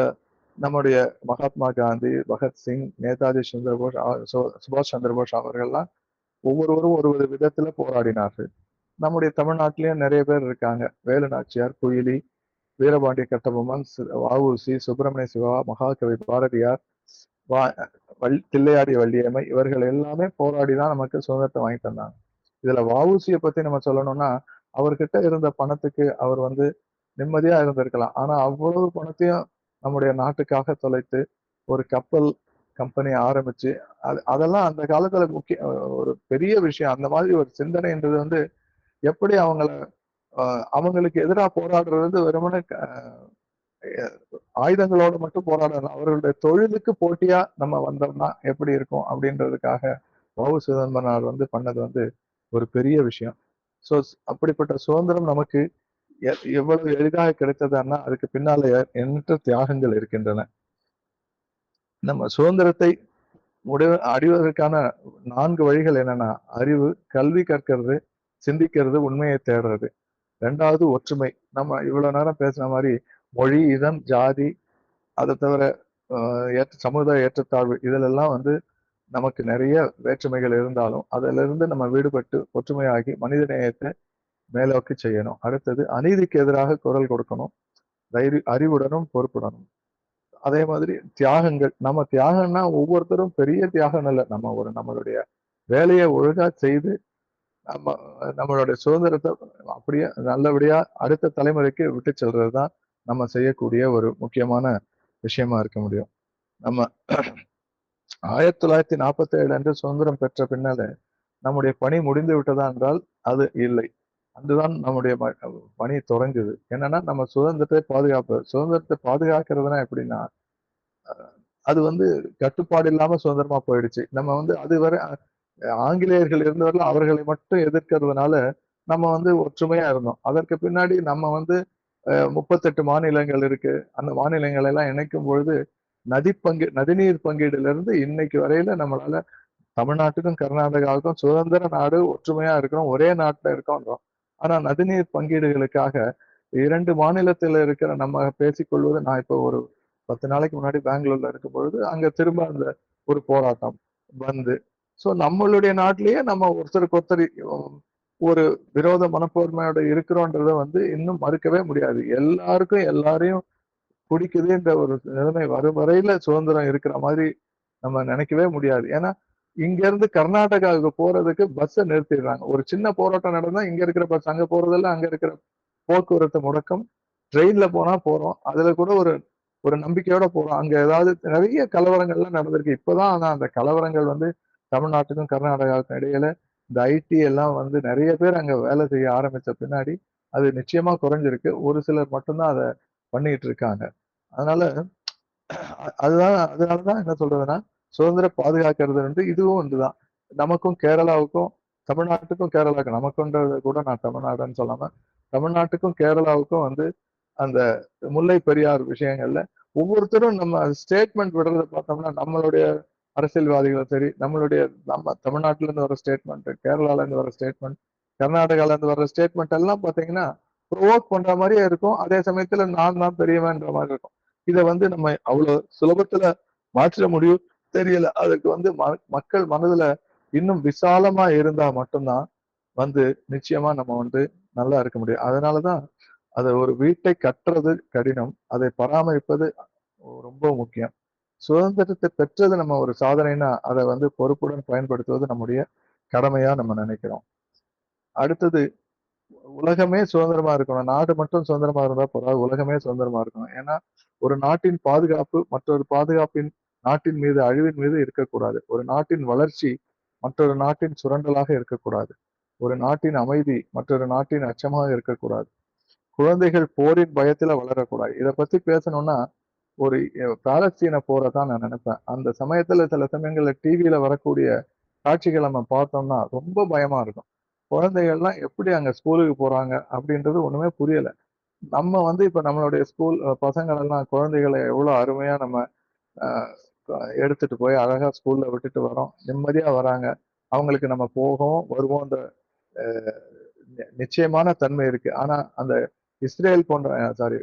நம்முடைய மகாத்மா காந்தி, பகத்சிங், நேதாஜி சுபாஷ் சந்திரபோஸ் அவர்கள்லாம் ஒவ்வொருவரும் ஒரு விதத்துல போராடினார்கள். நம்முடைய தமிழ்நாட்டிலயும் நிறைய பேர் இருக்காங்க. வேலு நாச்சியார், குயிலி, வீரபாண்டிய கட்டபொம்மன், வ.உ.சி., சுப்பிரமணிய சிவா, மகாகவி பாரதியார், தில்லையாடி வள்ளியம்மை இவர்கள் எல்லாமே போராடிதான் நமக்கு சுதந்திரத்தை வாங்கி தந்தாங்க. இதுல வ.உ.சியை பத்தி நம்ம சொல்லணும்னா அவர்கிட்ட இருந்த பணத்துக்கு அவர் வந்து நிம்மதியா இருந்திருக்கலாம். ஆனா அவ்வளவு பணத்தையும் நம்முடைய நாட்டுக்காக தொலைத்து ஒரு கப்பல் கம்பெனி ஆரம்பிச்சு அதெல்லாம் அந்த காலத்துல ஒரு பெரிய விஷயம். அந்த மாதிரி ஒரு சிந்தனைன்றது வந்து எப்படி அவங்களுக்கு எதிராக போராடுறது வெறுமனே ஆயுதங்களோட மட்டும் போராடணும். அவர்களுடைய தொழிலுக்கு போட்டியா நம்ம வந்தோம்னா எப்படி இருக்கும் அப்படின்றதுக்காக வ.உ. சிதம்பரனார் வந்து பண்ணது வந்து ஒரு பெரிய விஷயம். ஸோ அப்படிப்பட்ட சுதந்திரம் நமக்கு எவ்வளவு எளிதாக கிடைத்ததுன்னா அதுக்கு பின்னால எண்ணற்ற தியாகங்கள் இருக்கின்றன. நம்ம சுதந்திரத்தை அடைவதற்கான 4 வழிகள் என்னன்னா அறிவு, கல்வி கற்கிறது, சிந்திக்கிறது, உண்மையை தேடுறது. 2வது ஒற்றுமை. நம்ம இவ்வளவு நேரம் பேசுன மாதிரி மொழி, இனம், ஜாதி, அதை தவிர சமுதாய ஏற்றத்தாழ்வு இதிலெல்லாம் வந்து நமக்கு நிறைய வேற்றுமைகள் இருந்தாலும் அதுல இருந்து நம்ம விடுபட்டு ஒற்றுமையாகி மனித நேயத்தை மேலோக்கி செய்யணும். அடுத்தது அநீதிக்கு எதிராக குரல் கொடுக்கணும், அறிவுடனும் பொறுப்புடனும். அதே மாதிரி தியாகங்கள். நம்ம தியாகம்னா ஒவ்வொருத்தரும் பெரிய தியாகம் இல்லை, நம்மளுடைய வேலையை ஒழுங்கா செய்து நம்மளுடைய சுதந்திரத்தை அப்படியே நல்லபடியா அடுத்த தலைமுறைக்கு விட்டு செல்றதுதான் நம்ம செய்யக்கூடிய ஒரு முக்கியமான விஷயமா இருக்க முடியும். நம்ம 1947 அன்று சுதந்திரம் பெற்ற பின்னால நம்முடைய பணி முடிந்து விட்டதா என்றால் அது இல்லை. அன்றுதான் நம்முடைய பணி தொடங்குது. என்னன்னா நம்ம சுதந்திரத்தை பாதுகாக்கிறதுனா எப்படின்னா, அது வந்து கட்டுப்பாடு இல்லாம சுதந்திரமா போயிடுச்சு. நம்ம வந்து அதுவரை ஆங்கிலேயர்கள் இருந்தவரையிலும் அவர்களை மட்டும் எதிர்க்கிறதுனால, நம்ம வந்து ஒற்றுமையா இருந்தோம். அதற்கு பின்னாடி நம்ம வந்து 38 மாநிலங்கள் இருக்கு. அந்த மாநிலங்கள் எல்லாம் இணைக்கும் பொழுது, நதிநீர் பங்கீடுல இருந்து இன்னைக்கு வரையில நம்மளால தமிழ்நாட்டுக்கும், கர்நாடகாவுக்கும் சுதந்திர நாடு, ஒற்றுமையா இருக்கிறோம். ஒரே நாட்டுல இருக்கோன்றோம். ஆனா நதிநீர் பங்கீடுகளுக்காக 2 மாநிலத்தில இருக்கிற நம்ம பேசிக்கொள்வது நான் இப்போ ஒரு 10 நாளைக்கு முன்னாடி பெங்களூர்ல இருக்கும்பொழுது, அங்க திரும்ப அந்த ஒரு போராட்டம் வந்து, ஸோ நம்மளுடைய நாட்டிலேயே நம்ம ஒருத்தருக்கு ஒருத்தர் ஒரு விரோத மனப்பான்மையோட இருக்கிறோன்றத வந்து இன்னும் மறுக்கவே முடியாது. எல்லாருக்கும் எல்லாரையும் பிடிக்குதுன்ற ஒரு நிலைமை வரும் வரையில சுதந்திரம் இருக்கிற மாதிரி நம்ம நினைக்கவே முடியாது. ஏன்னா, இங்க இருந்து கர்நாடகாவுக்கு போறதுக்கு பஸ்ஸ நிறுத்திடுறாங்க. ஒரு சின்ன போராட்டம் நடந்தா இங்க இருக்கிற பஸ் அங்க போறதில்ல, அங்க இருக்கிற போக்குவரத்து முடக்கம். ட்ரெயின்ல போனா போறோம். அதுல கூட ஒரு ஒரு நம்பிக்கையோட போறோம். அங்க ஏதாவது நெறைய கலவரங்கள்லாம் நடந்திருக்கு. இப்பதான் ஆனா அந்த கலவரங்கள் வந்து தமிழ்நாட்டுக்கும், கர்நாடகாவுக்கும் இடையில இந்த ஐடி எல்லாம் வந்து நெறைய பேர் அங்க வேலை செய்ய ஆரம்பிச்ச பின்னாடி, அது நிச்சயமா குறைஞ்சிருக்கு. ஒரு சிலர் மட்டும் தான் அத பண்ணிட்டு இருக்காங்க. அதனால அதனாலதான் என்ன சொல்றதுன்னா, சுதந்திர பாதுகாக்கிறது வந்து இதுவும் ஒன்றுதான். நமக்கும் கேரளாவுக்கும், தமிழ்நாட்டுக்கும் கேரளாவுக்கும் நமக்குன்றத கூட நான் தமிழ்நாடுன்னு சொல்லாம, தமிழ்நாட்டுக்கும் கேரளாவுக்கும் வந்து அந்த முல்லை பெரியாறு விஷயங்கள்ல ஒவ்வொருத்தரும் நம்ம ஸ்டேட்மெண்ட் விடுறத பார்த்தோம்னா, நம்மளுடைய அரசியல்வாதிகளும் சரி, நம்ம தமிழ்நாட்டுல இருந்து வர ஸ்டேட்மெண்ட், கேரளால இருந்து வர ஸ்டேட்மெண்ட், கர்நாடகால இருந்து வர ஸ்டேட்மெண்ட் எல்லாம் பார்த்தீங்கன்னா, ப்ரோவோக் பண்ற மாரியே இருக்கும். அதே சமயத்துல நான் தான் பெரியவன்ற மாரி இருக்கும். இத வந்து நம்ம அவ்வளவு சுலபத்துல மாற்ற முடியும் தெரியல. அதுக்கு வந்து மக்கள் மனதுல இன்னும் விசாலமா இருந்தா மட்டும் தான் வந்து நிச்சயமா நம்ம வந்து நல்லா இருக்க முடியும். அதனாலதான் அத ஒரு வீட்டை கட்டுறது கடினம். அதை பராமரிப்பது ரொம்ப முக்கியம். சுதந்திரத்தை பெற்றது நம்ம ஒரு சாதனைன்னா, அத வந்து பொறுப்புடன் பயன்படுத்துவது நம்முடைய கடமையா நம்ம நினைக்கிறோம். அடுத்தது உலகமே சுதந்திரமா இருக்கணும். நாடு மட்டும் சுதந்திரமா இருந்தா போதாது. உலகமே சுதந்திரமா இருக்கணும். ஏன்னா, ஒரு நாட்டின் பாதுகாப்பு மற்றொரு நாட்டின் மீது அழிவின் மீது இருக்கக்கூடாது. ஒரு நாட்டின் வளர்ச்சி மற்றொரு நாட்டின் சுரண்டலாக இருக்கக்கூடாது. ஒரு நாட்டின் அமைதி மற்றொரு நாட்டின் அச்சமாக இருக்கக்கூடாது. குழந்தைகள் போரின் பயத்துல வளரக்கூடாது. இத பத்தி பேசணும்னா, ஒரு பாலஸ்தீன போர தான் நான் நினைப்பேன். அந்த சமயத்துல சில சமயங்கள்ல டிவில வரக்கூடிய காட்சிகள நம்ம பார்த்தோம்னா, ரொம்ப பயமா இருக்கும். குழந்தைகள்லாம் எப்படி அங்க ஸ்கூலுக்கு போறாங்க அப்படின்றது ஒண்ணுமே புரியல. நம்ம வந்து இப்ப நம்மளுடைய ஸ்கூல் பசங்களெல்லாம் குழந்தைகள எவ்வளோ அருமையா நம்ம அ எடுத்துட்டு போய் அழகா ஸ்கூல்ல விட்டுட்டு வரோம். நிம்மதியா வராங்க. அவங்களுக்கு நம்ம போகவும், வருவோன்ற அ நிச்சயமான தன்மை இருக்கு. ஆனா அந்த இஸ்ரேல் போன்ற சாரி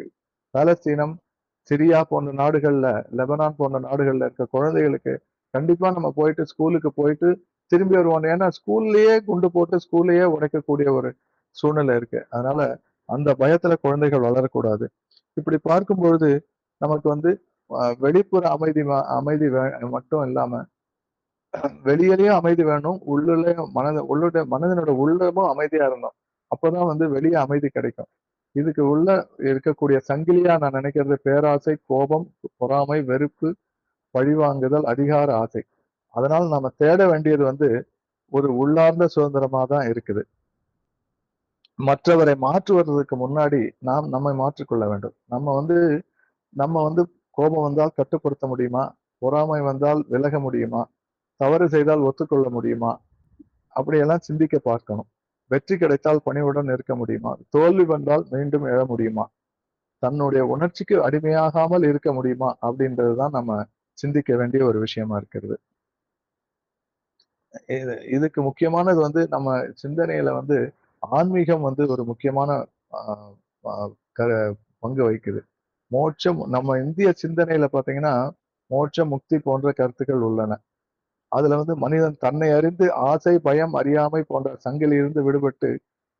பாலஸ்தீனம், சிரியா போன்ற நாடுகள்ல, லெபனான் போன்ற நாடுகள்ல இருக்க குழந்தைகளுக்கு கண்டிப்பா நம்ம போயிட்டு ஸ்கூலுக்கு போயிட்டு திரும்பி வருவோம். ஏன்னா ஸ்கூல்லயே குண்டு போட்டு ஸ்கூல்லயே உடைக்கக்கூடிய ஒரு சூழ்நிலை இருக்கு. அதனால அந்த பயத்துல குழந்தைகள் வளரக்கூடாது. இப்படி பார்க்கும் பொழுது நமக்கு வந்து வெளிப்புற அமைதி மட்டும் இல்லாம வெளியிலயும் அமைதி வேணும். உள்ளுடைய மனதினோட உள்ளமும் அமைதியா இருந்தோம். அப்பதான் வந்து வெளிய அமைதி கிடைக்கும். இதுக்கு உள்ள இருக்கக்கூடிய சங்கிலியா நான் நினைக்கிறது பேராசை, கோபம், பொறாமை, வெறுப்பு, பழிவாங்குதல், அதிகார ஆசை. அதனால நாம தேட வேண்டியது வந்து ஒரு உள்ளார்ந்த சுதந்திரமா தான் இருக்குது. மற்றவரை மாற்றுவதற்கு முன்னாடி நாம் நம்மை மாற்றிக்கொள்ள வேண்டும். நம்ம வந்து கோபம் வந்தால் கட்டுப்படுத்த முடியுமா? பொறாமை வந்தால் விலக முடியுமா? தவறு செய்தால் ஒத்துக்கொள்ள முடியுமா? அப்படியெல்லாம் சிந்திக்க பார்க்கணும். வெற்றி கிடைத்தால் பணிவுடன் இருக்க முடியுமா? தோல்வி வந்தால் மீண்டும் எழ முடியுமா? தன்னுடைய உணர்ச்சிக்கு அடிமையாகாமல் இருக்க முடியுமா? அப்படின்றது தான் நம்ம சிந்திக்க வேண்டிய ஒரு விஷயமா இருக்கிறது. இதுக்கு முக்கியமானது வந்து நம்ம சிந்தனையில வந்து ஆன்மீகம் வந்து ஒரு முக்கியமான ஆ ஆ க பங்கு வகிக்குது. நம்ம இந்திய சிந்தனையில பார்த்தீங்கன்னா, மோட்சம், முக்தி போன்ற கருத்துக்கள் உள்ளன. அதுல வந்து மனிதன் தன்னை அறிந்து ஆசை, பயம், அறியாமை போன்ற சங்கிலியிலிருந்து விடுபட்டு,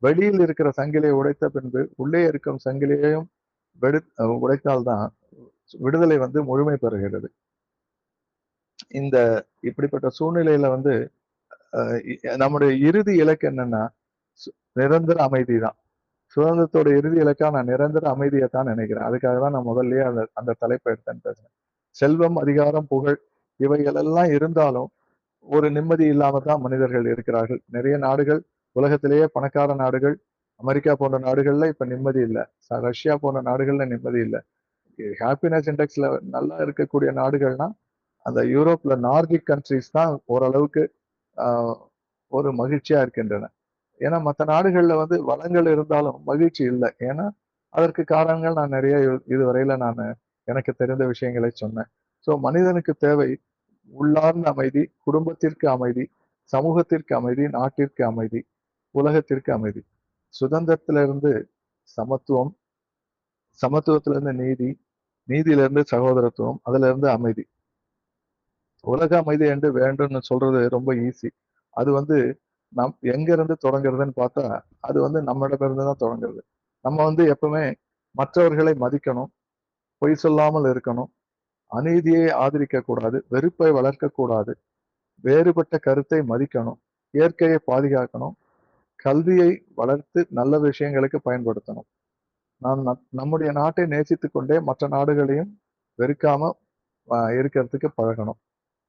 வெளியில் இருக்கிற சங்கிலியை உடைத்த பின்பு, உள்ளே இருக்கும் சங்கிலியையும் உடைத்தால் தான் விடுதலை வந்து முழுமை பெறுகிறது. இந்த இப்படிப்பட்ட சூழ்நிலையில வந்து அ நம்முடைய இறுதி இலக்கு என்னன்னா, சு நிரந்தர அமைதி தான். சுதந்திரத்தோட இறுதி இலக்கா நான் நிரந்தர அமைதிய தான் நினைக்கிறேன். அதுக்காக தான் நான் முதல்லயே அந்த அந்த தலைப்ப எடுத்தேன்னு பேசுனேன். செல்வம், அதிகாரம், புகழ் இவைகள் எல்லாம் இருந்தாலும் ஒரு நிம்மதி இல்லாம தான் மனிதர்கள் இருக்கிறார்கள். நிறைய நாடுகள், உலகத்திலேயே பணக்கார நாடுகள், அமெரிக்கா போன்ற நாடுகள்ல இப்ப நிம்மதி இல்ல. ரஷ்யா போன்ற நாடுகள்ல நிம்மதி இல்ல. ஹாப்பினஸ் இண்டெக்ஸ்ல நல்லா இருக்கக்கூடிய நாடுகள்னா அந்த யூரோப்ல நார்டிக் கண்ட்ரிஸ் தான் ஓரளவுக்கு ஆஹ், ஒரு மகிழ்ச்சியா இருக்கின்றன. ஏன்னா மற்ற நாடுகள்ல வந்து வளங்கள் இருந்தாலும் மகிழ்ச்சி இல்லை. ஏன்னா அதற்கு காரணங்கள் நான் நிறைய இதுவரையில நான் எனக்கு தெரிந்த விஷயங்களை சொன்னேன். ஸோ மனிதனுக்கு தேவை உள்ளார்ந்த அமைதி, குடும்பத்திற்கு அமைதி, சமூகத்திற்கு அமைதி, நாட்டிற்கு அமைதி, உலகத்திற்கு அமைதி. சுதந்திரத்திலிருந்து சமத்துவம், சமத்துவத்திலிருந்து நீதி, நீதியிலிருந்து சகோதரத்துவம், அதுல இருந்து அமைதி. உலக அமைதி என்று வேண்டும்னு சொல்றது ரொம்ப ஈஸி. அது வந்து நம் எங்க இருந்து தொடங்குறதுன்னு பார்த்தா, அது வந்து நம்மிடமிருந்து தான் தொடங்குறது. நம்ம வந்து எப்பவுமே மற்றவர்களை மதிக்கணும், பொய் சொல்லாமல் இருக்கணும், அநீதியை ஆதரிக்க கூடாது, வெறுப்பை வளர்க்க கூடாது, வேறுபட்ட கருத்தை மதிக்கணும், இயற்கையை பாதுகாக்கணும், கல்வியை வளர்த்து நல்ல விஷயங்களுக்கு பயன்படுத்தணும். நம்முடைய நாட்டை நேசித்துக் கொண்டே மற்ற நாடுகளையும் வெறுக்காம இருக்கிறதுக்கு பழகணும்.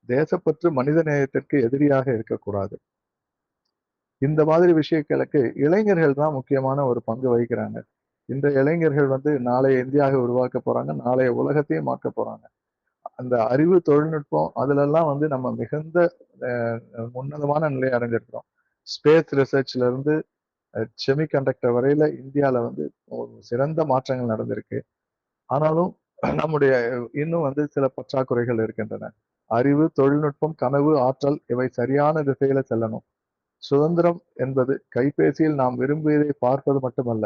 தேசப்பற்று மனித நேயத்திற்கு எதிரியாக இருக்கக்கூடாது. இந்த மாதிரி விஷயங்களுக்கு இளைஞர்கள் தான் முக்கியமான ஒரு பங்கு வகிக்கிறாங்க. இந்த இளைஞர்கள் வந்து நாளைய இந்தியாவை உருவாக்க போறாங்க, நாளைய உலகத்தையும் மாற்ற போறாங்க. அந்த அறிவு தொழில்நுட்பம் அதுலெல்லாம் வந்து நம்ம மிகுந்த உன்னதமான நிலை அடைஞ்சிருக்கிறோம். ஸ்பேஸ் ரிசர்ச்ல இருந்து செமி கண்டக்டர் வரையில இந்தியால வந்து ஒரு சிறந்த மாற்றங்கள் நடந்திருக்கு. ஆனாலும் நம்முடைய இன்னும் வந்து சில பற்றாக்குறைகள் இருக்கின்றன. அறிவு, தொழில்நுட்பம், கனவு, ஆற்றல் இவை சரியான திசையில செல்லணும். சுதந்திரம் என்பது கைபேசியில் நாம் விரும்பியதை பார்ப்பது மட்டுமல்ல.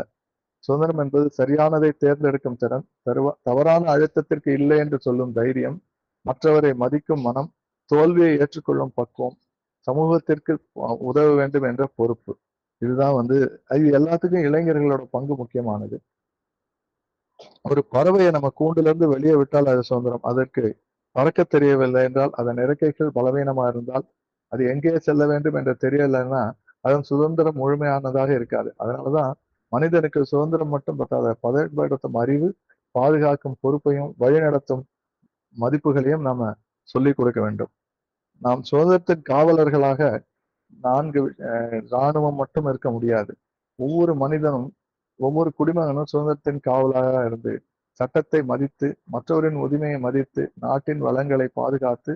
சுதந்திரம் என்பது சரியானதை தேர்ந்தெடுக்கும் திறன், தவறான அழுத்தத்திற்கு இல்லை என்று சொல்லும் தைரியம், மற்றவரை மதிக்கும் மனம், தோல்வியை ஏற்றுக்கொள்ளும் பக்குவம், சமூகத்திற்கு உதவ வேண்டும் என்ற பொறுப்பு. இதுதான் வந்து இது எல்லாத்துக்கும் இளைஞர்களோட பங்கு முக்கியமானது. ஒரு பறவையை நம்ம கூண்டுல இருந்து வெளியே விட்டால் அது சுதந்திரம். அதற்கு பறக்க தெரியவில்லை என்றால், அதன் இறக்கைகள் பலவீனமா இருந்தால், அது எங்கே செல்ல வேண்டும் என்று தெரியலைன்னா அதன் சுதந்திரம் முழுமையானதாக இருக்காது. அதனாலதான் மனிதனுக்கு சுதந்திரம் மட்டும் பத்தாத, பயன்படுத்தும் அறிவு, பாதுகாக்கும் பொறுப்பையும், வழிநடத்தும் மதிப்புகளையும் நாம சொல்லிக் கொடுக்க வேண்டும். நாம் சுதந்திரத்தின் காவலர்களாக 4 இராணுவம் மட்டும் இருக்க முடியாது. ஒவ்வொரு மனிதனும், ஒவ்வொரு குடிமகனும் சுதந்திரத்தின் காவலாக இருந்து, சட்டத்தை மதித்து, மற்றவரின் உரிமையை மதித்து, நாட்டின் வளங்களை பாதுகாத்து,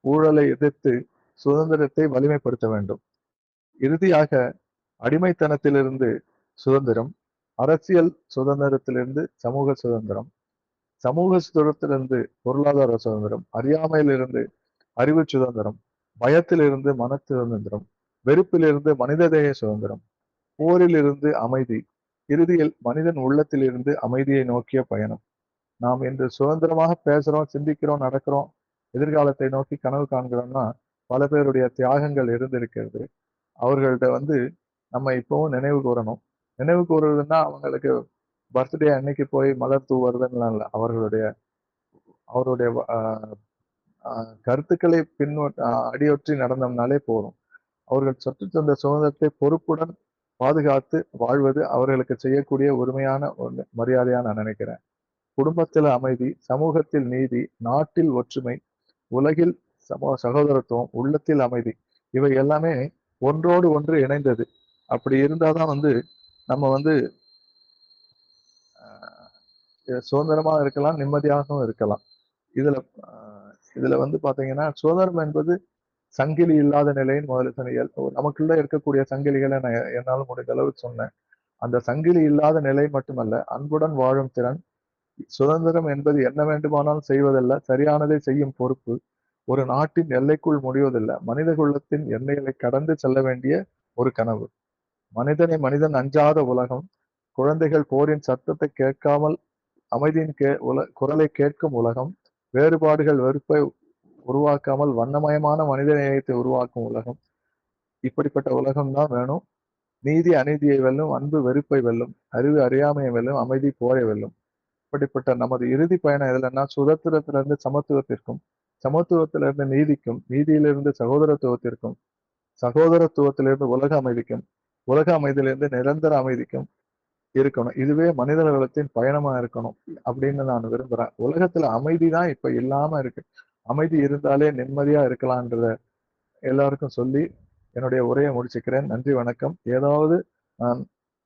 ஊழலை எதிர்த்து, சுதந்திரத்தை வலிமைப்படுத்த வேண்டும். இறுதியாக அடிமைத்தனத்திலிருந்து சுதந்திரம், அரசியல் சுதந்திரத்திலிருந்து சமூக சுதந்திரம், சமூக சுதந்திரத்திலிருந்து பொருளாதார சுதந்திரம், அறியாமையிலிருந்து அறிவு சுதந்திரம், பயத்திலிருந்து மன சுதந்திரம், வெறுப்பிலிருந்து மனிதநேய சுதந்திரம், போரிலிருந்து அமைதி, இறுதியில் மனிதன் உள்ளத்திலிருந்து அமைதியை நோக்கிய பயணம். நாம் இன்று சுதந்திரமாக பேசுறோம், சிந்திக்கிறோம், நடக்கிறோம், எதிர்காலத்தை நோக்கி கனவு காண்கிறோம்னா பல பேருடைய தியாகங்கள் இருந்திருக்கிறது. அவர்கள்ட்ட வந்து நம்ம இப்பவும் நினைவு கூறணும். நினைவு கூறுறதுன்னா அவங்களுக்கு பர்த்டே அன்னைக்கு போய் மலர் தூவுறதுன்னு இல்லை. அவருடைய கருத்துக்களை அடியொற்றி நடந்தோம்னாலே போதும். அவர்கள் சற்று தந்த சுதந்திரத்தை பொறுப்புடன் பாதுகாத்து வாழ்வது அவர்களுக்கு செய்யக்கூடிய உரிமையான ஒரு மரியாதையா நான் நினைக்கிறேன். குடும்பத்தில் அமைதி, சமூகத்தில் நீதி, நாட்டில் ஒற்றுமை, உலகில் சகோதரத்துவம், உள்ளத்தில் அமைதி, இவை எல்லாமே ஒன்றோடு ஒன்று இணைந்தது. அப்படி இருந்தாதான் வந்து நம்ம வந்து சுதந்திரமா இருக்கலாம், நிம்மதியாகவும் இருக்கலாம். இதுல இதுல வந்து பாத்தீங்கன்னா சுதந்திரம் என்பது சங்கிலி இல்லாத நிலைன்னு முதல்ல சொன்னீங்க. நமக்குள்ள இருக்கக்கூடிய சங்கிலிகளை நான் என்னால முடிந்த அளவு சொன்னேன். அந்த சங்கிலி இல்லாத நிலை மட்டுமல்ல, அன்புடன் வாழும் திறன். சுதந்திரம் என்பது என்ன வேண்டுமானாலும் செய்வதல்ல, சரியானதை செய்யும் பொறுப்பு. ஒரு நாட்டின் எல்லைக்குள் முடிவதில்லை, மனித குலத்தின் எல்லைகளை கடந்து செல்ல வேண்டிய ஒரு கனவு. மனிதனை மனிதன் அஞ்சாத உலகம். குழந்தைகள் போரின் சத்தத்தை கேட்காமல் அமைதியின் குரலை கேட்கும் உலகம். வேறுபாடுகள் வெறுப்பை உருவாக்காமல் வண்ணமயமான மனித நேயத்தை உருவாக்கும் உலகம். இப்படிப்பட்ட உலகம் தான் வேணும். நீதி அநீதியை வெல்லும், அன்பு வெறுப்பை வெல்லும், அறிவு அறியாமையை வெல்லும், அமைதி போரை வெல்லும். இப்படிப்பட்ட நமது இறுதி பயணம் எதுலன்னா சுதந்திரத்திலிருந்து சமத்துவத்திற்கும், சமத்துவத்திலிருந்து நீதிக்கும், நீதியிலிருந்து சகோதரத்துவத்திற்கும், சகோதரத்துவத்திலிருந்து உலக அமைதிக்கும், உலக அமைதியிலிருந்து நிரந்தர அமைதிக்கும் இருக்கணும். இதுவே மனிதகுலத்தின் பயணமா இருக்கணும் அப்படின்னு நான் விரும்புறேன். உலகத்துல அமைதி தான் இப்ப இல்லாம இருக்கு. அமைதி இருந்தாலே நிம்மதியா இருக்கலாம்ன்றத எல்லாருக்கும் சொல்லி என்னுடைய உரையை முடிச்சுக்கிறேன். நன்றி, வணக்கம். ஏதாவது நான்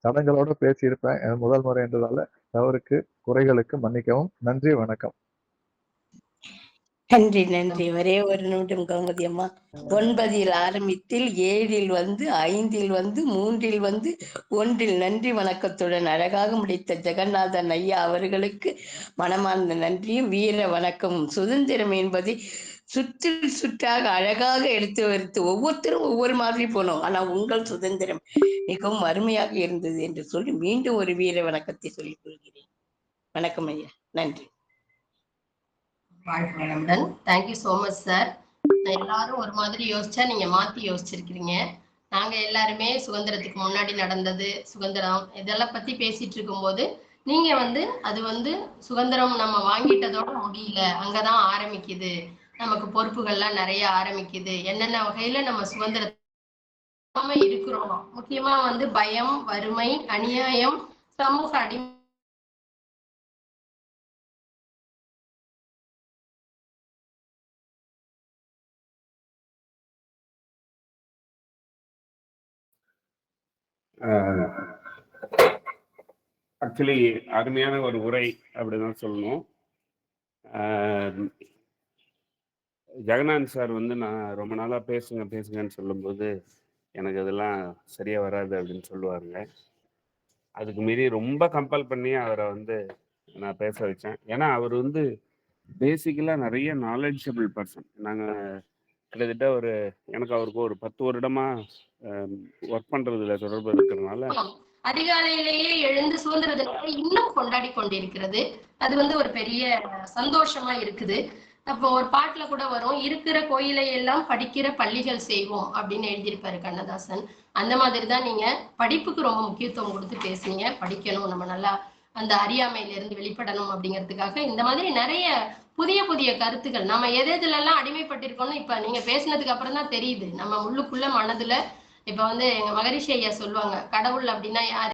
தடங்களோட பேசியிருப்பேன். முதல் முறை என்றதால தவறுக்கு, குறைகளுக்கு மன்னிக்கவும். நன்றி, வணக்கம். நன்றி நன்றி. ஒரே ஒரு நிமிடம் கோமதி அம்மா. 9 ஆரம்பித்தில் 7 5 3 1 நன்றி வணக்கத்துடன் அழகாக முடித்த ஜெகநாதன் ஐயா அவர்களுக்கு மனமார்ந்த நன்றியும் வீர வணக்கமும். சுதந்திரம் என்பதை சுற்றில் சுற்றாக அழகாக எடுத்து வைத்து ஒவ்வொருத்தரும் ஒவ்வொரு மாதிரி போனோம். ஆனா உங்கள் சுதந்திரம் மிகவும் அருமையாக இருந்தது என்று சொல்லி மீண்டும் ஒரு வீர வணக்கத்தை சொல்லிக் கொள்கிறேன். வணக்கம் ஐயா. நன்றி. வாழ்க வளமுடன். Thank you so much sir. எல்லாரும் ஒரு மாதிரி யோசிச்சா நீங்க மாத்தி யோசிச்சிருக்கிறீங்க. நாங்க எல்லாருமே சுதந்திரத்துக்கு முன்னாடி நடந்தது, சுதந்திரம் இதெல்லாம் பத்தி பேசிட்டு இருக்கும்போது நீங்க அது சுதந்திரம் நம்ம வாங்கிட்டதோட முடியல, அங்கதான் ஆரம்பிக்குது, நமக்கு பொறுப்புகள்லாம் நிறைய ஆரம்பிக்குது, என்னென்ன வகையில நம்ம சுதந்திரமா இருக்கிறோம், முக்கியமா பயம், வறுமை, அநியாயம், சமூக அடிமை ஆக்சுவலி அருமையான ஒரு உரை அப்படிதான் சொல்லணும். ஜெகநாத் சார் நான் ரொம்ப நாளாக பேசுங்கன்னு சொல்லும்போது எனக்கு அதெல்லாம் சரியாக வராது அப்படின்னு சொல்லுவாருங்க. அதுக்கு மீறி ரொம்ப கம்பல் பண்ணி அவரை நான் பேச வச்சேன். ஏன்னா அவர் பேசிக்கலாக நிறைய நாலேஜபிள் பர்சன். நாங்கள் கிட்டத்தட்ட எனக்கு அவருக்கு ஒரு 10 வருடமா ஒர்க் பண்றதுல தொடர்பு இருக்கிறதுனால அதிகாலையிலேயே எழுந்து சுதந்திர தினத்தை இன்னும் கொண்டாடி கொண்டிருக்கிறது. அது ஒரு பெரிய சந்தோஷமா இருக்குது. அப்போ ஒரு பாட்டுல கூட வரும், இருக்கிற கோயிலை எல்லாம் படிக்கிற பள்ளிகள் செய்வோம் அப்படின்னு எழுதியிருப்பாரு கண்ணதாசன். அந்த மாதிரிதான் நீங்க படிப்புக்கு ரொம்ப முக்கியத்துவம் கொடுத்து பேசுனீங்க. படிக்கணும், நம்ம நல்லா அந்த அறியாமையில இருந்து வெளிப்படணும் அப்படிங்கிறதுக்காக இந்த மாதிரி நிறைய புதிய புதிய கருத்துக்கள் நம்ம எதுல எல்லாம் அடிமைப்பட்டிருக்கோம்னு இப்ப நீங்க பேசினதுக்கு அப்புறம் தான் தெரியுது. நம்ம உள்ளுக்குள்ள மனதுல இப்ப எங்க மகரிஷி ஐயா சொல்லுவாங்க, கடவுள் அப்படின்னா யாரு?